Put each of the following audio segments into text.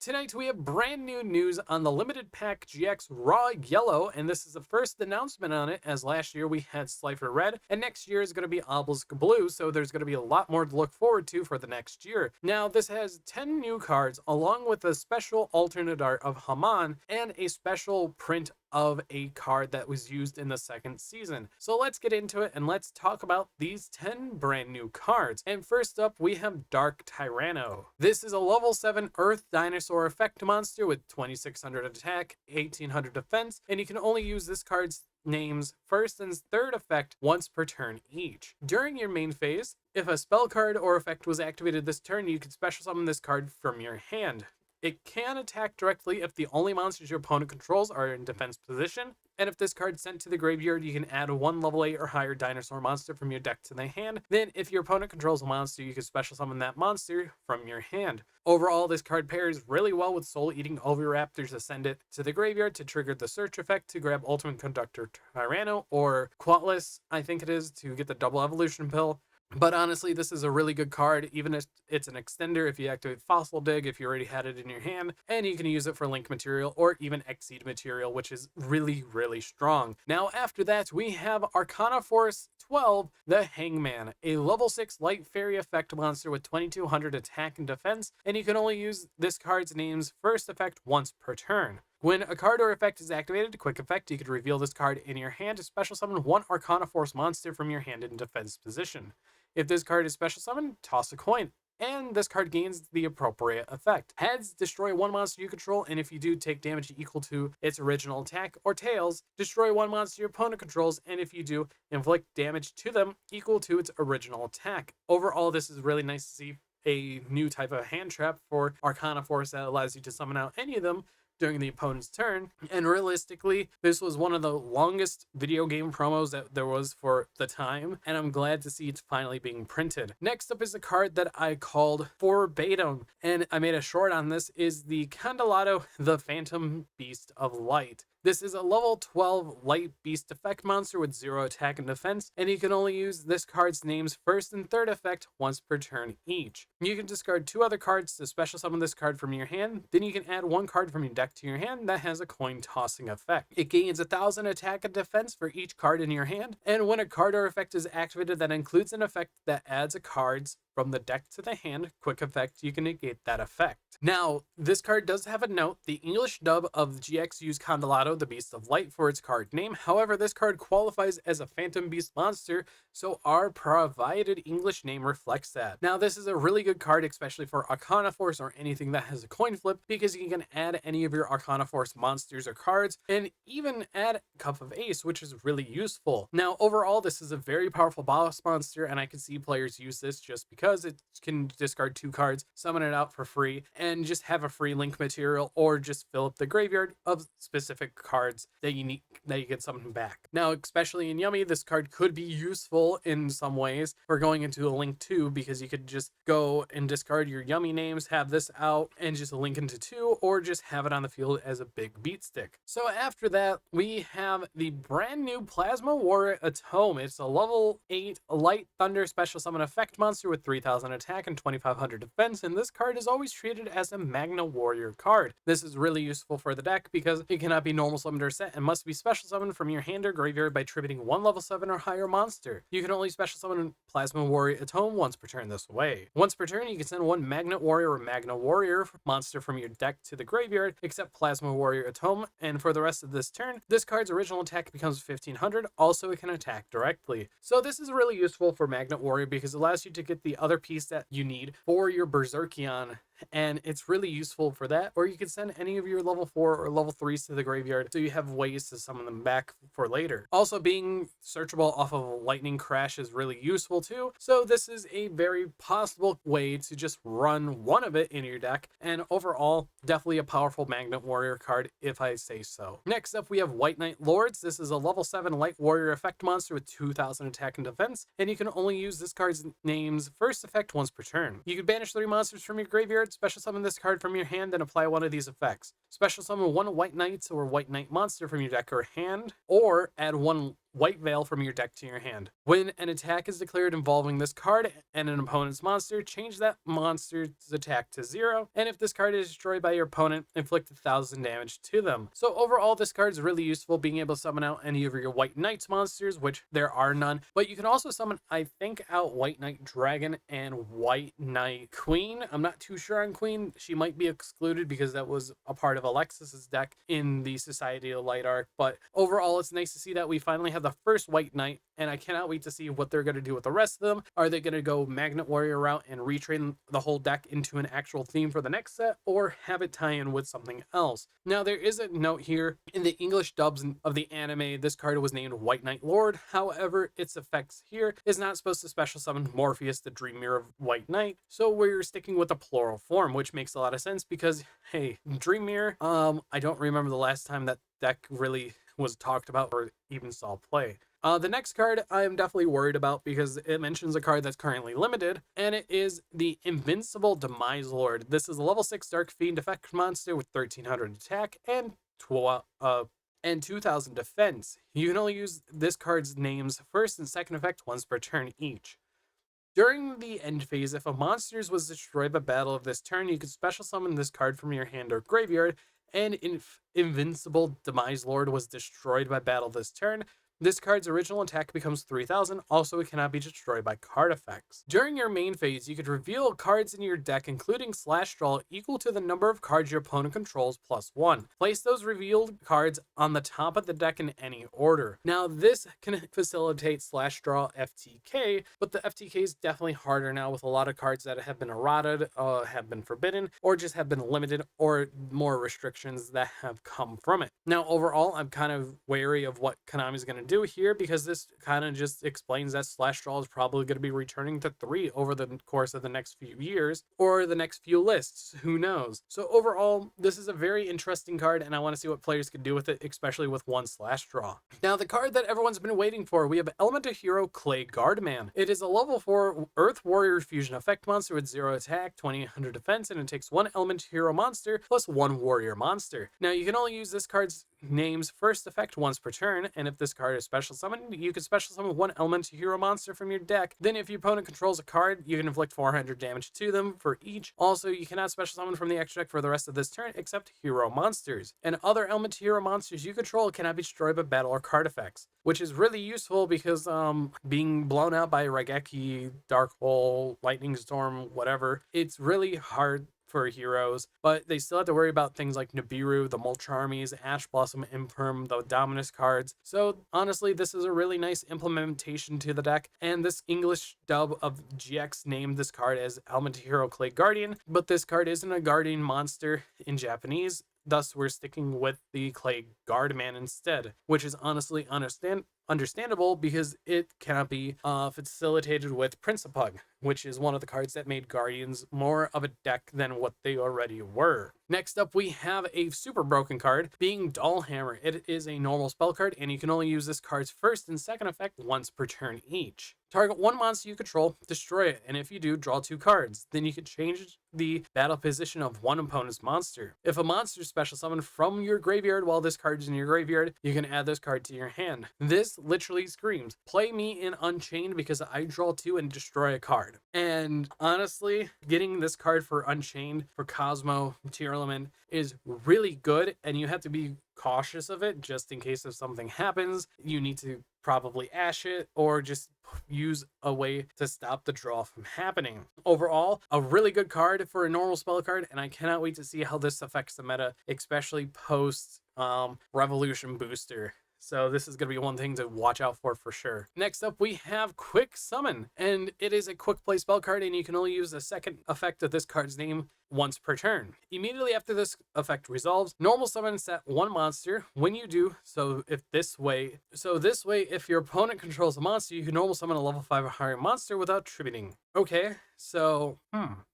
Tonight we have brand new news on the limited pack GX Raw Yellow, and this is the first announcement on it, as last year we had Slifer Red, and next year is going to be Obelisk Blue, so there's going to be a lot more to look forward to for the next year. Now, this has 10 new cards, along with a special alternate art of Haman, and a special print of a card that was used in the second season. So let's get into it and let's talk about these 10 brand new cards. And first up, we have Dark Tyrano. This is a level 7 Earth Dinosaur effect monster with 2600 attack, 1800 defense, and you can only use this card's name's first and third effect once per turn each. During your main phase, if a spell card or effect was activated this turn, you can special summon this card from your hand. It can attack directly if the only monsters your opponent controls are in defense position, and if this card is sent to the graveyard, you can add one level 8 or higher dinosaur monster from your deck to the hand. Then, if your opponent controls a monster, you can special summon that monster from your hand. Overall, this card pairs really well with Soul Eating Oviraptor to send it to the graveyard to trigger the search effect to grab Ultimate Conductor Tyrano, or Quatless, I think it is, to get the double evolution pill. But honestly, this is a really good card, even if it's an extender if you activate Fossil Dig, if you already had it in your hand, and you can use it for Link material or even Exceed material, which is really, really strong. Now, after that, we have Arcana Force 12, the Hangman, a level 6 light fairy effect monster with 2200 attack and defense, and you can only use this card's name's first effect once per turn. When a card or effect is activated, quick effect, you could reveal this card in your hand to special summon one Arcana Force monster from your hand in defense position. If this card is special summoned, toss a coin, and this card gains the appropriate effect. Heads, destroy one monster you control, and if you do, take damage equal to its original attack. Or tails, destroy one monster your opponent controls, and if you do, inflict damage to them equal to its original attack. Overall, this is really nice to see a new type of hand trap for Arcana Force that allows you to summon out any of them during the opponent's turn. And realistically, this was one of the longest video game promos that there was for the time, and I'm glad to see it's finally being printed. Next up is a card that I called Verbatim, and I made a short on this, is the Candelato, the Phantom Beast of Light. This is a level 12 light beast effect monster with 0 attack and defense, and you can only use this card's name's first and third effect once per turn each. You can discard 2 other cards to special summon this card from your hand, then you can add 1 card from your deck to your hand that has a coin tossing effect. It gains 1000 attack and defense for each card in your hand, and when a card or effect is activated that includes an effect that adds a card's from the deck to the hand, quick effect, you can negate that effect. Now, this card does have a note. The English dub of GX used Candelato, the Beast of Light, for its card name. However, this card qualifies as a Phantom Beast monster, so our provided English name reflects that. Now, this is a really good card, especially for Arcana Force or anything that has a coin flip, because you can add any of your Arcana Force monsters or cards, and even add Cup of Ace, which is really useful. Now, overall, this is a very powerful boss monster, and I can see players use this just because it can discard 2 cards, summon it out for free, and just have a free Link material, or just fill up the graveyard of specific cards that you need, that you can summon back. Now, especially in Yummy, this card could be useful in some ways for going into a Link 2, because you could just go and discard your Yummy names, have this out, and just link into 2, or just have it on the field as a big beat stick. So after that, we have the brand new Plasma Warrior Eitom. It's a level 8 light thunder special summon effect monster with 3000 attack and 2500 defense, and this card is always treated as a Magna Warrior card. This is really useful for the deck because it cannot be normal summoned or set and must be special summoned from your hand or graveyard by tributing 1 level 7 or higher monster. You can only special summon Plasma Warrior Eitom once per turn this way. Once per turn, you can send 1 Magnet Warrior or Magna Warrior monster from your deck to the graveyard, except Plasma Warrior Eitom, and for the rest of this turn, this card's original attack becomes 1500. Also, it can attack directly. So this is really useful for Magnet Warrior because it allows you to get the other piece that you need for your Berserkion, and it's really useful for that. Or you can send any of your level 4 or level 3s to the graveyard so you have ways to summon them back for later. Also, being searchable off of Lightning Crash is really useful too, so this is a very possible way to just run one of it in your deck, and overall, definitely a powerful Magnet Warrior card if I say so. Next up, we have White Knight Lords. This is a level 7 light warrior effect monster with 2000 attack and defense, and you can only use this card's name's first effect once per turn. You can banish 3 monsters from your graveyard, special summon this card from your hand, and apply one of these effects. Special summon 1 White Knight or White Knight monster from your deck or hand, or add 1 White Veil from your deck to your hand. When an attack is declared involving this card and an opponent's monster, change that monster's attack to 0, and if this card is destroyed by your opponent, inflict 1,000 damage to them. So overall, this card is really useful, being able to summon out any of your White Knights monsters, which there are none, but you can also summon, I think, out White Knight Dragon and White Knight Queen. I'm not too sure on Queen. She might be excluded because that was a part of Alexis's deck in the Society of Light arc, but overall, it's nice to see that we finally have the first White Knight, and I cannot wait to see what they're going to do with the rest of them. Are they going to go Magnet Warrior route and retrain the whole deck into an actual theme for the next set, or have it tie in with something else? Now, there is a note here. In the English dubs of the anime, this card was named White Knight Lord. However, its effects here is not supposed to special summon Morpheus, the Dream Mirror of White Knight, so we're sticking with the plural form, which makes a lot of sense because, hey, Dream Mirror, I don't remember the last time that deck really was talked about or even saw play. The next card I am definitely worried about because it mentions a card that's currently limited, and it is the Invincible Demise Lord. This is a level 6 Dark Fiend effect monster with 1300 attack and 2000 defense. You can only use this card's names first and second effect once per turn each. During the end phase, if a monster was destroyed by battle of this turn, you could special summon this card from your hand or graveyard, and if Invincible Demise Lord was destroyed by battle this turn, this card's original attack becomes 3000. Also, it cannot be destroyed by card effects. During your main phase, you could reveal cards in your deck, including slash draw, equal to the number of cards your opponent controls +1. Place those revealed cards on the top of the deck in any order. Now, this can facilitate slash draw FTK, but the FTK is definitely harder now with a lot of cards that have been errated, have been forbidden, or just have been limited, or more restrictions that have come from it. Now, overall, I'm kind of wary of what Konami's going to do here because this kind of just explains that slash draw is probably going to be returning to 3 over the course of the next few years or the next few lists, who knows. So overall, this is a very interesting card, and I want to see what players can do with it, especially with one slash draw. Now, the card that everyone's been waiting for, we have Elemental Hero Clayguardman. It is a level 4 Earth Warrior Fusion effect monster with 0 attack, 2800 defense, and it takes 1 Elemental Hero monster plus 1 Warrior monster. Now, you can only use this card's name's first effect once per turn, and if this card is special summoned, you can special summon 1 Elemental Hero monster from your deck. Then if your opponent controls a card, you can inflict 400 damage to them for each. Also, you cannot special summon from the extra deck for the rest of this turn except hero monsters. And other Elemental Hero monsters you control cannot be destroyed by battle or card effects, which is really useful because being blown out by Raigeki, Dark Hole, Lightning Storm, whatever, it's really hard for heroes, but they still have to worry about things like Nibiru, the Mulch Armies, Ash Blossom, Imperm, the Dominus cards. So honestly, this is a really nice implementation to the deck, and this English dub of GX named this card as Elemental Hero Clay Guardian, but this card isn't a guardian monster in Japanese. Thus, we're sticking with the Clayguardman instead, which is honestly understandable because it cannot be facilitated with Principug, which is one of the cards that made Guardians more of a deck than what they already were. Next up, we have a super broken card, being Dollhammer. It is a normal spell card, and you can only use this card's first and second effect once per turn each. Target 1 monster you control, destroy it, and if you do, draw 2 cards. Then you can change the battle position of one opponent's monster. If a monster is special summoned from your graveyard while this card is in your graveyard, you can add this card to your hand. This literally screams, play me in Unchained because I draw 2 and destroy a card. And honestly, getting this card for Unchained, for Cosmo, Tearlament, is really good, and you have to be cautious of it just in case if something happens. You need to probably ash it or just use a way to stop the draw from happening. Overall, a really good card for a normal spell card, and I cannot wait to see how this affects the meta, especially post Revolution Booster. So this is going to be one thing to watch out for sure. Next up, we have Quick Summon, and it is a quick play spell card, and you can only use the second effect of this card's name once per turn. Immediately after this effect resolves, normal summon set 1 monster. When you do, this way, if your opponent controls a monster, you can normal summon a level 5 or higher monster without tributing. Okay, so,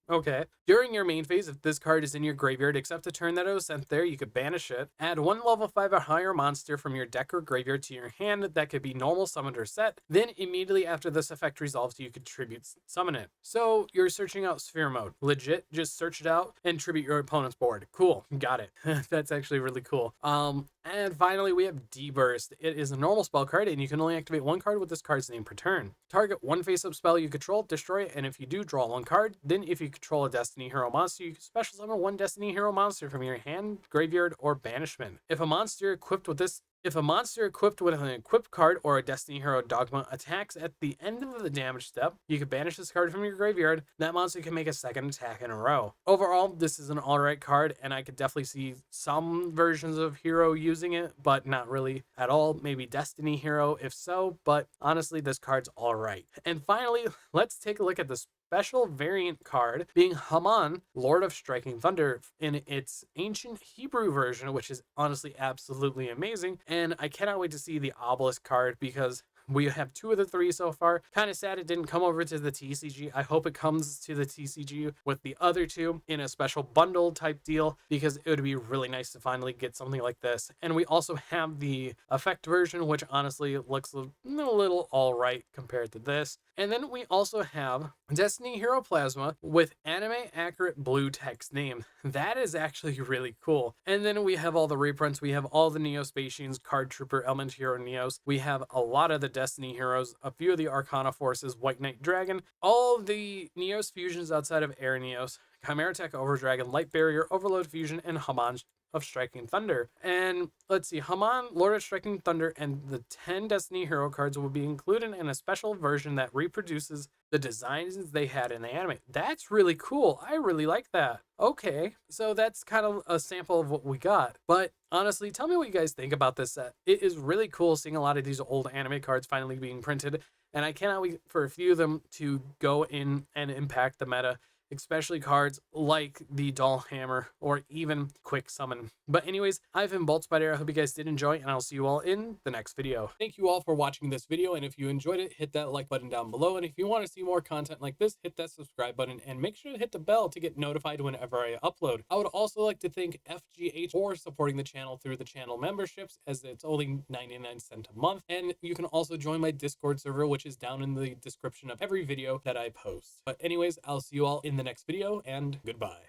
okay. During your main phase, if this card is in your graveyard, except the turn that it was sent there, you could banish it. Add 1 level 5 or higher monster from your deck or graveyard to your hand that could be normal summoned or set. Then immediately after this effect resolves, you could tribute summon it. So you're searching out Sphere Mode. Legit, just searching it out and tribute your opponent's board. Cool, got it. That's actually really cool. And finally we have D-Burst. It is a normal spell card, and you can only activate one card with this card's name per turn. Target one face-up spell you control, destroy it, and if you do, draw one card. Then if you control a Destiny Hero monster, you can special summon one Destiny Hero monster from your hand, graveyard, or banishment. If a monster equipped with an equipped card or a Destiny Hero Dogma attacks at the end of the damage step, you can banish this card from your graveyard. That monster can make a second attack in a row. Overall, this is an alright card, and I could definitely see some versions of Hero using it, but not really at all. Maybe Destiny Hero, if so, but honestly, this card's alright. And finally, let's take a look at the special variant card being Haman, Lord of Striking Thunder, in its ancient Hebrew version, which is honestly absolutely amazing. And I cannot wait to see the Obelisk card, because we have 2 of the 3 so far. Kind of sad it didn't come over to the TCG. I hope it comes to the TCG with the other 2 in a special bundle type deal, because it would be really nice to finally get something like this. And we also have the effect version, which honestly looks a little alright compared to this. And then we also have Destiny Hero Plasma with anime accurate blue text name. That is actually really cool. And then we have all the reprints. We have all the Neospatians, Card Trooper, Element Hero Neos. We have a lot of the Destiny Heroes, a few of the Arcana Forces, White Knight Dragon, all the Neos fusions outside of Air Neos, Chimera Tech Overdragon, Light Barrier, Overload Fusion, and Haman of Striking Thunder. And let's see, Haman, Lord of Striking Thunder, and the 10 Destiny Hero cards will be included in a special version that reproduces the designs they had in the anime. That's really cool. I really like that. Okay, so that's kind of a sample of what we got. But honestly, tell me what you guys think about this set. It is really cool seeing a lot of these old anime cards finally being printed, and I cannot wait for a few of them to go in and impact the meta, especially cards like the Doll Hammer or even Quick Summon. But anyways, I've been BoltSpider. I hope you guys did enjoy, and I'll see you all in the next video. Thank you all for watching this video, and if you enjoyed it, hit that like button down below. And if you want to see more content like this, hit that subscribe button and make sure to hit the bell to get notified whenever I upload. I would also like to thank FGH for supporting the channel through the channel memberships, as it's only 99 cents a month. And you can also join my Discord server, which is down in the description of every video that I post. But anyways, I'll see you all in the next video, and goodbye.